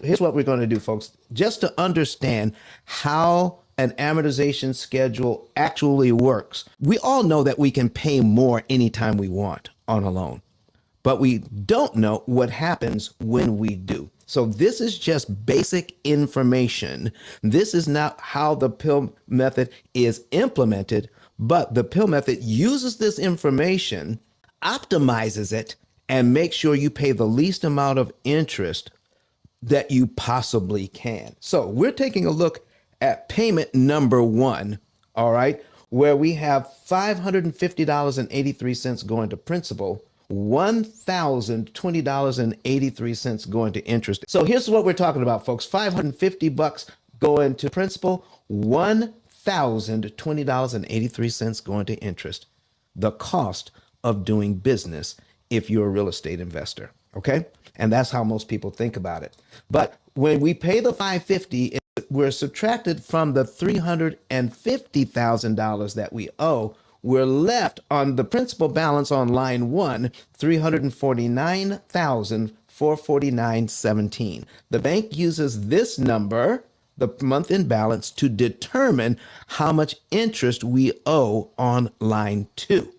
here's what we're going to do, folks. Just to understand how an amortization schedule actually works. We all know that we can pay more anytime we want on a loan, but we don't know what happens when we do. So this is just basic information. This is not how the P.I.L.L method is implemented, but the P.I.L.L method uses this information, optimizes it, and makes sure you pay the least amount of interest that you possibly can. So we're taking a look at payment number 1, all right, where we have $550.83 going to principal, $1,020.83 going to interest. So here's what we're talking about, folks. $550 going to principal, $1,020.83 going to interest. The cost of doing business if you're a real estate investor, okay? And that's how most people think about it. But when we pay the $550, we're subtracted from the $350,000 that we owe. We're left on the principal balance on line 1, $349,449.17. The bank uses this number, the month-end balance, to determine how much interest we owe on line 2,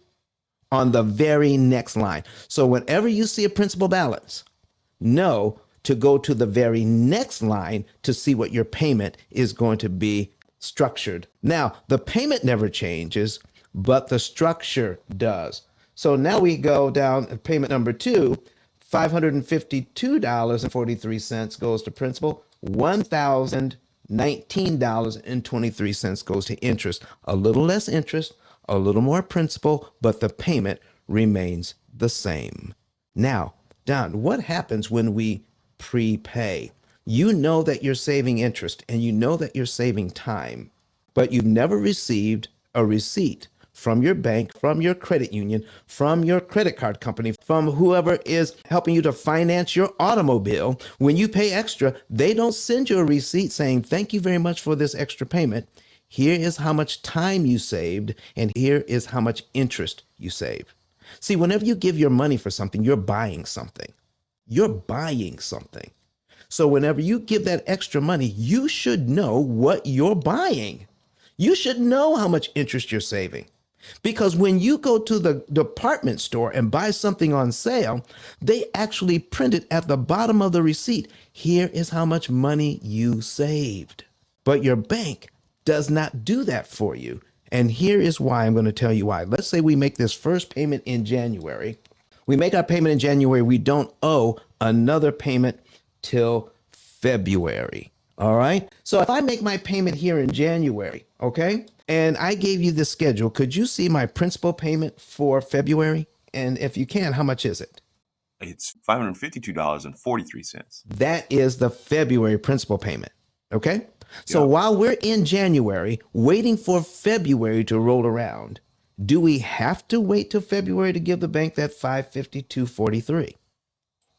on the very next line. So whenever you see a principal balance, know to go to the very next line to see what your payment is going to be structured. Now, the payment never changes, but the structure does. So now we go down to payment number 2, $552.43 goes to principal, $1,019.23 goes to interest. A little less interest, a little more principal, but the payment remains the same. Now, Don, what happens when we prepay? You know that you're saving interest and you know that you're saving time, but you've never received a receipt from your bank, from your credit union, from your credit card company, from whoever is helping you to finance your automobile. When you pay extra, they don't send you a receipt saying, thank you very much for this extra payment. Here is how much time you saved, and here is how much interest you saved. See, whenever you give your money for something, you're buying something. You're buying something. So whenever you give that extra money, you should know what you're buying. You should know how much interest you're saving. Because when you go to the department store and buy something on sale, they actually print it at the bottom of the receipt. Here is how much money you saved. But your bank does not do that for you. And here is why. I'm going to tell you why. Let's say we make this first payment in January. We make our payment in January. We don't owe another payment till February. All right. So if I make my payment here in January, okay, and I gave you the schedule, could you see my principal payment for February? And if you can, how much is it? It's $552.43. That is the February principal payment. Okay. So while we're in January, waiting for February to roll around, do we have to wait till February to give the bank that $552.43?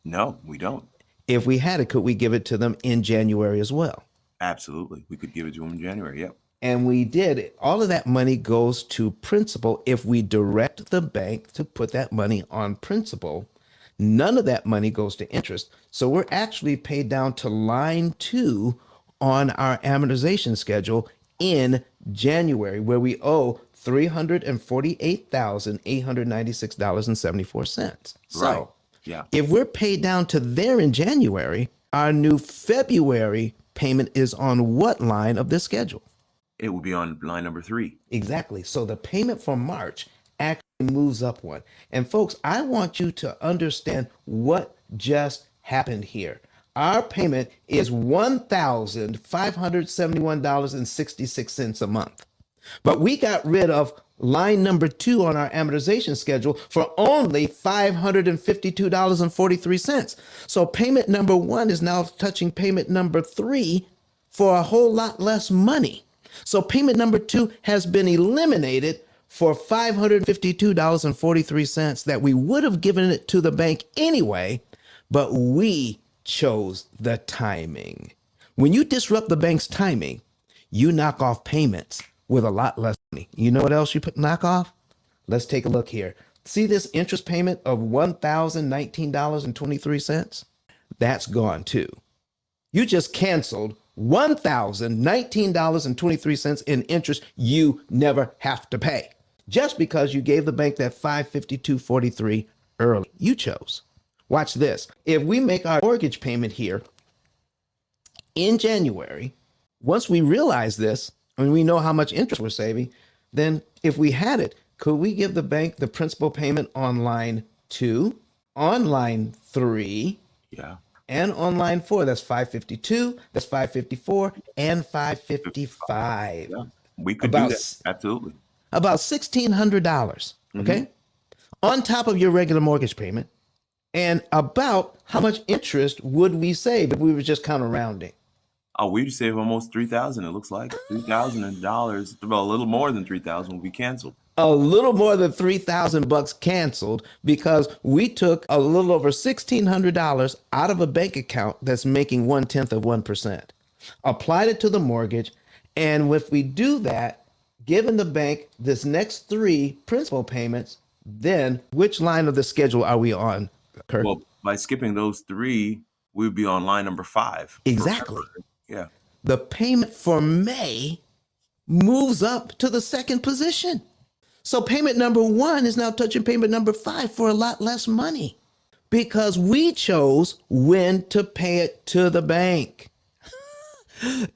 No, we don't. If we had it, could we give it to them in January as well? Absolutely. We could give it to them in January. Yep. And we did. All of that money goes to principal if we direct the bank to put that money on principal. None of that money goes to interest. So we're actually paid down to line 2 on our amortization schedule in January, where we owe $348,896.74. So if we're paid down to there in January, our new February payment is on what line of this schedule? It will be on line number 3. Exactly. So the payment for March actually moves up one. And folks, I want you to understand what just happened here. Our payment is $1,571.66 a month. But we got rid of line number 2 on our amortization schedule for only $552.43. So payment number 1 is now touching payment number 3 for a whole lot less money. So payment number 2 has been eliminated for $552.43 that we would have given it to the bank anyway, but we chose the timing. When you disrupt the bank's timing, you knock off payments with a lot less money. You know what else you knock off? Let's take a look here. See this interest payment of $1,019.23? That's gone too. You just canceled $1,019.23 in interest you never have to pay just because you gave the bank that 552.43 early. You chose. Watch this. If we make our mortgage payment here in January, once we realize this and we know how much interest we're saving, then if we had it, could we give the bank the principal payment on line 2, on line 3, Yeah. and on line 4? That's 552, that's 554, and 555. Yeah. We could do About that. Absolutely. about $1,600, okay? On top of your regular mortgage payment, and about how much interest would we save if we were just kind of rounding? Oh, we'd save almost $3,000. It looks like $3,000. Well, a little more than 3,000 will be canceled. A little more than $3,000 canceled because we took a little over $1,600 out of a bank account that's making 0.1%, applied it to the mortgage, and if we do that, given the bank this next 3 principal payments, then which line of the schedule are we on, Kirk? Well, by skipping those 3, we would be on line number 5. Exactly. Yeah. The payment for May moves up to the second position. So payment number 1 is now touching payment number 5 for a lot less money because we chose when to pay it to the bank.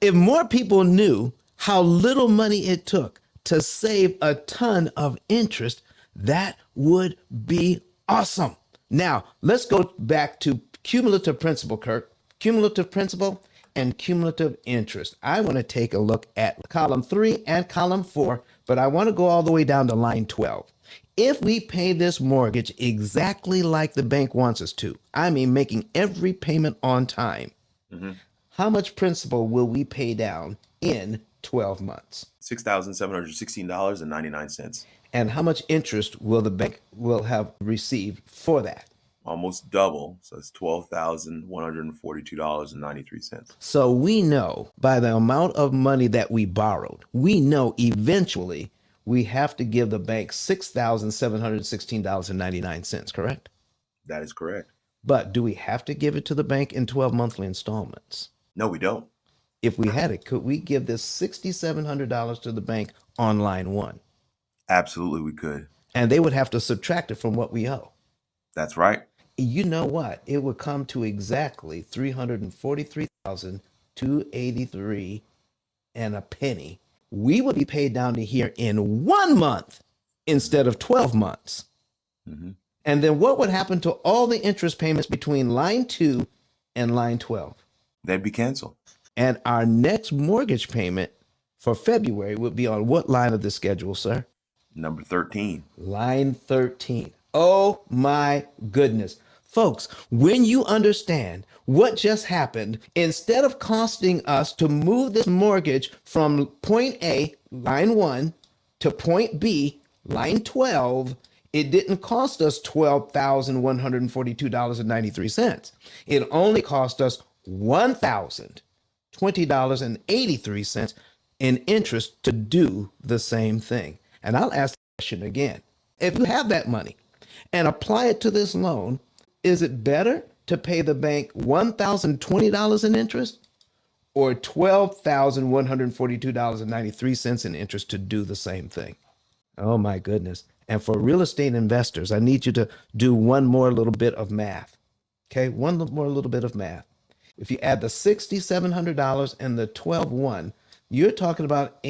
If more people knew how little money it took to save a ton of interest, that would be awesome. Now, let's go back to cumulative principal, Kirk. Cumulative principal and cumulative interest. I want to take a look at column 3 and column 4, but I want to go all the way down to line 12. If we pay this mortgage exactly like the bank wants us to, I mean making every payment on time, how much principal will we pay down in 12 months? $6,716.99. And how much interest will the bank will have received for that? Almost double. So it's $12,142.93. So we know by the amount of money that we borrowed, we know eventually we have to give the bank $6,716.99, correct? That is correct. But do we have to give it to the bank in 12 monthly installments? No, we don't. If we had it, could we give this $6,700 to the bank on line 1? Absolutely, we could. And they would have to subtract it from what we owe. That's right. You know what? It would come to exactly $343,283 and a penny. We would be paid down to here in 1 month instead of 12 months. And then what would happen to all the interest payments between line 2 and line 12? They'd be canceled. And our next mortgage payment for February would be on what line of the schedule, sir? Number 13. Line 13. Oh my goodness. Folks, when you understand what just happened, instead of costing us to move this mortgage from point A, line 1, to point B, line 12, it didn't cost us $12,142.93. It only cost us $1,020.83 in interest to do the same thing. And I'll ask the question again. If you have that money and apply it to this loan, is it better to pay the bank $1,020 in interest or $12,142.93 in interest to do the same thing? Oh my goodness. And for real estate investors, I need you to do one more little bit of math. Okay, one more little bit of math. If you add the $6,700 and the 12,100, you're talking about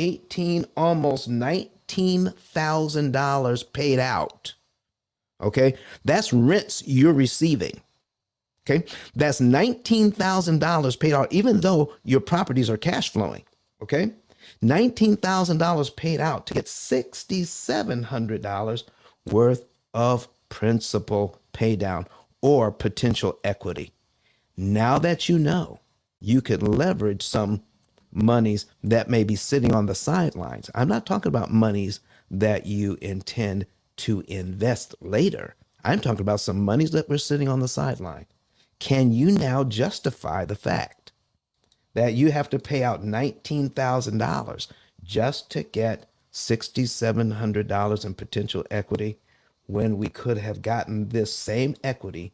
almost $19,000 paid out. Okay, that's rents you're receiving. Okay, that's $19,000 paid out, even though your properties are cash flowing. Okay, $19,000 paid out to get $6,700 worth of principal pay down or potential equity. Now that you know, you could leverage some monies that may be sitting on the sidelines. I'm not talking about monies that you intend to invest later. I'm talking about some monies that were sitting on the sideline. Can you now justify the fact that you have to pay out $19,000 just to get $6,700 in potential equity when we could have gotten this same equity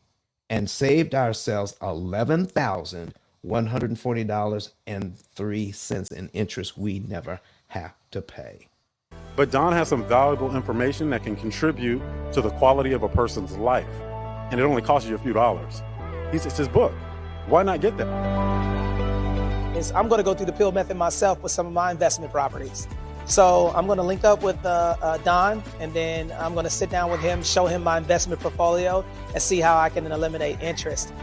and saved ourselves $11,000 $140.03 in interest we never have to pay. But Don has some valuable information that can contribute to the quality of a person's life. And it only costs you a few dollars. It's his book. Why not get that? I'm going to go through the P.I.L.L method myself with some of my investment properties. So I'm going to link up with Don, and then I'm going to sit down with him, show him my investment portfolio, and see how I can eliminate interest.